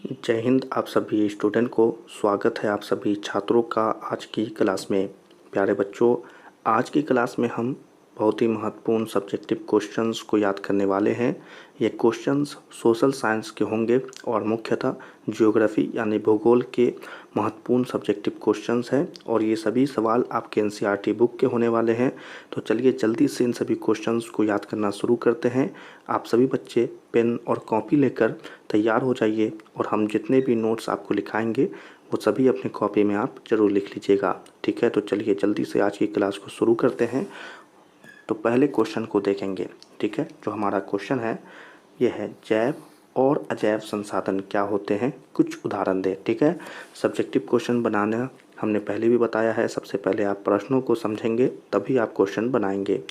जय हिंद। आप सभी स्टूडेंट को स्वागत है आप सभी छात्रों का आज की क्लास में। प्यारे बच्चों, आज की क्लास में हम बहुत ही महत्वपूर्ण सब्जेक्टिव क्वेश्चंस को याद करने वाले हैं। ये क्वेश्चंस सोशल साइंस के होंगे और मुख्यतः ज्योग्राफी यानी भूगोल के महत्वपूर्ण सब्जेक्टिव क्वेश्चंस हैं और ये सभी सवाल आपके एनसीईआरटी बुक के होने वाले हैं। तो चलिए जल्दी से इन सभी क्वेश्चंस को याद करना शुरू करते हैं। आप सभी बच्चे पेन और कॉपी लेकर तैयार हो जाइए और हम जितने भी नोट्स आपको लिखाएंगे वो सभी अपनी कॉपी में आप ज़रूर लिख लीजिएगा। ठीक है, तो चलिए जल्दी से आज की क्लास को शुरू करते हैं। तो पहले क्वेश्चन को देखेंगे। ठीक है, जो हमारा क्वेश्चन है ये है जैव और अजैव संसाधन क्या होते हैं, कुछ उदाहरण दें। ठीक है, सब्जेक्टिव क्वेश्चन बनाना हमने पहले भी बताया है। सबसे पहले आप प्रश्नों को समझेंगे तभी आप क्वेश्चन बनाएंगे।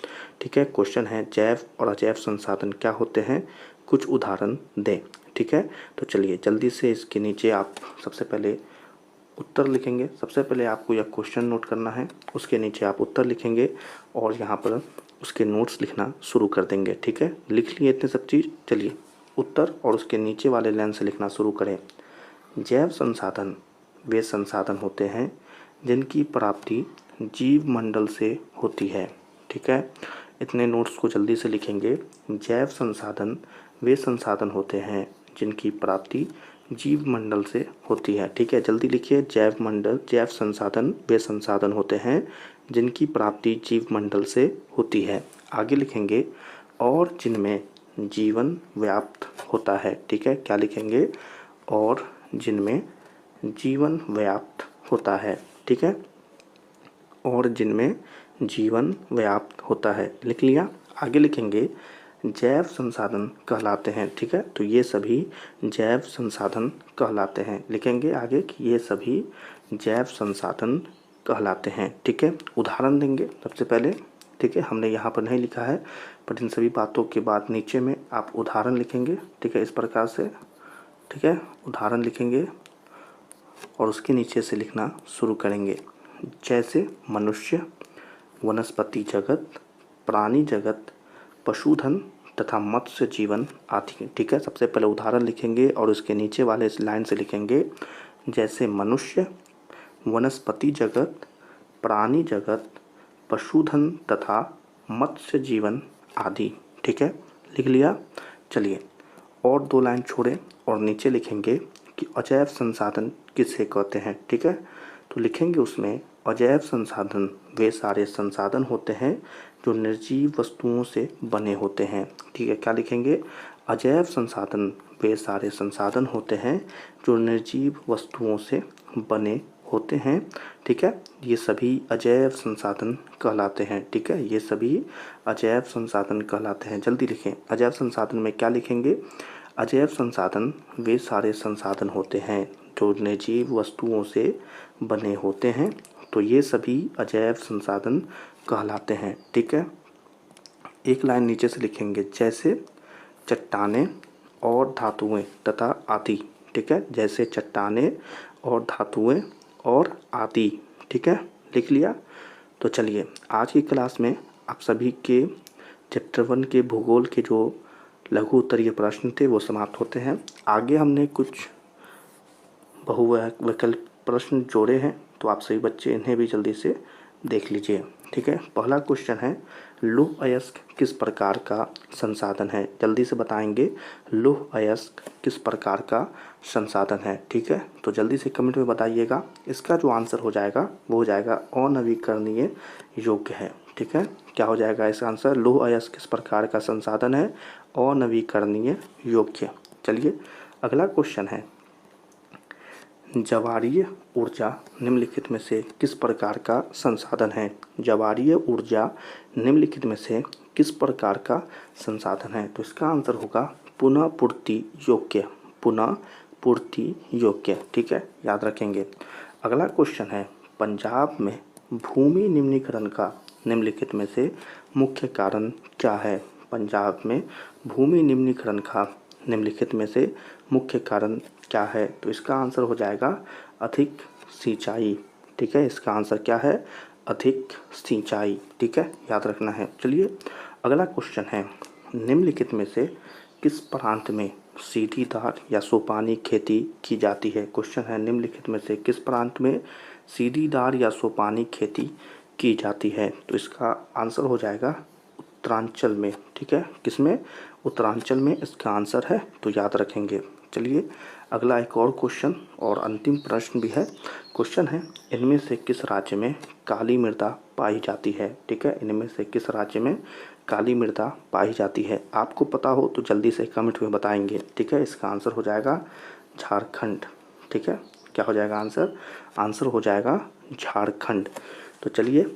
ठीक है, क्वेश्चन है जैव और अजैव संसाधन क्या होते हैं, कुछ उदाहरण दें। ठीक है, तो चलिए जल्दी से इसके नीचे आप सबसे पहले उत्तर लिखेंगे। सबसे पहले आपको यह क्वेश्चन नोट करना है, उसके नीचे आप उत्तर लिखेंगे और यहाँ पर उसके नोट्स लिखना शुरू कर देंगे। ठीक है, लिख लिए इतने सब चीज़। चलिए उत्तर और उसके नीचे वाले लाइन से लिखना शुरू करें। जैव संसाधन वे संसाधन होते हैं जिनकी प्राप्ति जीव मंडल से होती है। ठीक है, इतने नोट्स को जल्दी से लिखेंगे। जैव संसाधन वे संसाधन होते हैं जिनकी प्राप्ति जीव मंडल से होती है। ठीक है, जल्दी लिखिए। जैव संसाधन वे संसाधन होते हैं जिनकी प्राप्ति जीव मंडल से होती है। आगे लिखेंगे और जिनमें जीवन व्याप्त होता है। ठीक है, क्या लिखेंगे? और जिनमें जीवन व्याप्त होता है। ठीक है, और जिनमें जीवन व्याप्त होता है, लिख लिया। आगे लिखेंगे जैव संसाधन कहलाते हैं। ठीक है, तो ये सभी जैव संसाधन कहलाते हैं। लिखेंगे आगे कि ये सभी जैव संसाधन कहलाते हैं। ठीक है, उदाहरण देंगे सबसे पहले। ठीक है, हमने यहाँ पर नहीं लिखा है पर इन सभी बातों के बाद नीचे में आप उदाहरण लिखेंगे। ठीक है, इस प्रकार से। ठीक है, उदाहरण लिखेंगे और उसके नीचे से लिखना शुरू करेंगे। जैसे मनुष्य, वनस्पति जगत, प्राणी जगत, पशुधन तथा मत्स्य जीवन आदि। ठीक है, सबसे पहले उदाहरण लिखेंगे और उसके नीचे वाले इस लाइन से लिखेंगे जैसे मनुष्य, वनस्पति जगत, प्राणी जगत, पशुधन तथा मत्स्य जीवन आदि। ठीक है, लिख लिया। चलिए और दो लाइन छोड़े और नीचे लिखेंगे कि अजैव संसाधन किसे कहते हैं। ठीक है, तो लिखेंगे उसमें अजैव संसाधन वे सारे संसाधन होते हैं जो निर्जीव वस्तुओं से बने होते हैं। ठीक है, क्या लिखेंगे? अजैव संसाधन वे सारे संसाधन होते हैं जो निर्जीव वस्तुओं से बने होते हैं। ठीक है, ये सभी अजैव संसाधन कहलाते हैं। ठीक है, ये सभी अजैव संसाधन कहलाते हैं। जल्दी लिखें। अजैव संसाधन में क्या लिखेंगे? अजैव संसाधन वे सारे संसाधन होते हैं जो निर्जीव वस्तुओं से बने होते हैं। तो ये सभी अजैव संसाधन कहलाते हैं। ठीक है, एक लाइन नीचे से लिखेंगे जैसे चट्टानें और धातुएं तथा आदि। ठीक है, जैसे चट्टानें और धातुएं और आदि। ठीक है, लिख लिया। तो चलिए आज की क्लास में आप सभी के चैप्टर 1 के भूगोल के जो लघु उत्तरीय प्रश्न थे वो समाप्त होते हैं। आगे हमने कुछ बहुविकल्प प्रश्न जोड़े हैं, तो आप सभी बच्चे इन्हें भी जल्दी से देख लीजिए। ठीक है, पहला क्वेश्चन है लौह अयस्क किस प्रकार का संसाधन है? जल्दी से बताएंगे लौह अयस्क किस प्रकार का संसाधन है। ठीक है, तो जल्दी से कमेंट में बताइएगा। इसका जो आंसर हो जाएगा वो हो जाएगा अनवीकरणीय योग्य है। ठीक है, क्या हो जाएगा इसका आंसर? लौह अयस्क किस प्रकार का संसाधन है? अनवीकरणीय योग्य। चलिए अगला क्वेश्चन है ज्वारीय ऊर्जा निम्नलिखित में से किस प्रकार का संसाधन है? ज्वारीय ऊर्जा निम्नलिखित में से किस प्रकार का संसाधन है? तो इसका आंसर होगा पुनः पूर्ति योग्य। पुनः पूर्ति योग्य। ठीक है, याद रखेंगे। अगला क्वेश्चन है पंजाब में भूमि निम्नीकरण का निम्नलिखित में से मुख्य कारण क्या है? पंजाब में भूमि निम्नीकरण का निम्नलिखित में से मुख्य कारण क्या है? तो इसका आंसर हो जाएगा अधिक सिंचाई। ठीक है, इसका आंसर क्या है? अधिक सिंचाई। ठीक है, याद रखना है। चलिए अगला क्वेश्चन है निम्नलिखित में से किस प्रांत में सीढ़ीदार या सोपानी खेती की जाती है। क्वेश्चन है निम्नलिखित में से किस प्रांत में सीढ़ीदार या सोपानी खेती की जाती है। तो इसका आंसर हो जाएगा उत्तरांचल में। ठीक है, किसमें? उत्तरांचल में इसका आंसर है, तो याद रखेंगे। चलिए अगला एक और क्वेश्चन और अंतिम प्रश्न भी है। क्वेश्चन है इनमें से किस राज्य में काली मृदा पाई जाती है। ठीक है, इनमें से किस राज्य में काली मृदा पाई जाती है। आपको पता हो तो जल्दी से कमेंट में बताएंगे। ठीक है, इसका आंसर हो जाएगा झारखंड। ठीक है, क्या हो जाएगा आंसर? आंसर हो जाएगा झारखंड। तो चलिए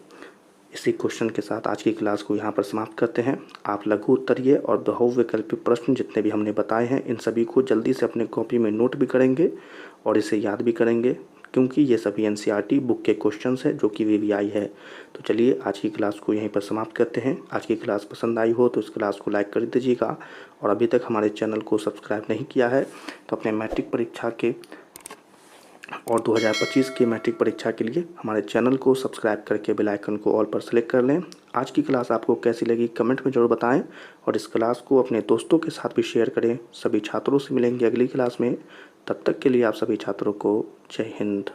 इसी क्वेश्चन के साथ आज की क्लास को यहाँ पर समाप्त करते हैं। आप लघु उत्तरीय और बहुविकल्पीय प्रश्न जितने भी हमने बताए हैं इन सभी को जल्दी से अपने कॉपी में नोट भी करेंगे और इसे याद भी करेंगे, क्योंकि ये सभी एनसीईआरटी बुक के क्वेश्चंस हैं जो कि वीवीआई है। तो चलिए आज की क्लास को यहीं पर समाप्त करते हैं। आज की क्लास पसंद आई हो तो इस क्लास को लाइक कर दीजिएगा, और अभी तक हमारे चैनल को सब्सक्राइब नहीं किया है तो अपने मैट्रिक परीक्षा के और 2025 की मैट्रिक परीक्षा के लिए हमारे चैनल को सब्सक्राइब करके बेल आइकन को ऑल पर सेलेक्ट कर लें। आज की क्लास आपको कैसी लगी कमेंट में ज़रूर बताएं, और इस क्लास को अपने दोस्तों के साथ भी शेयर करें। सभी छात्रों से मिलेंगे अगली क्लास में, तब तक के लिए आप सभी छात्रों को जय हिंद।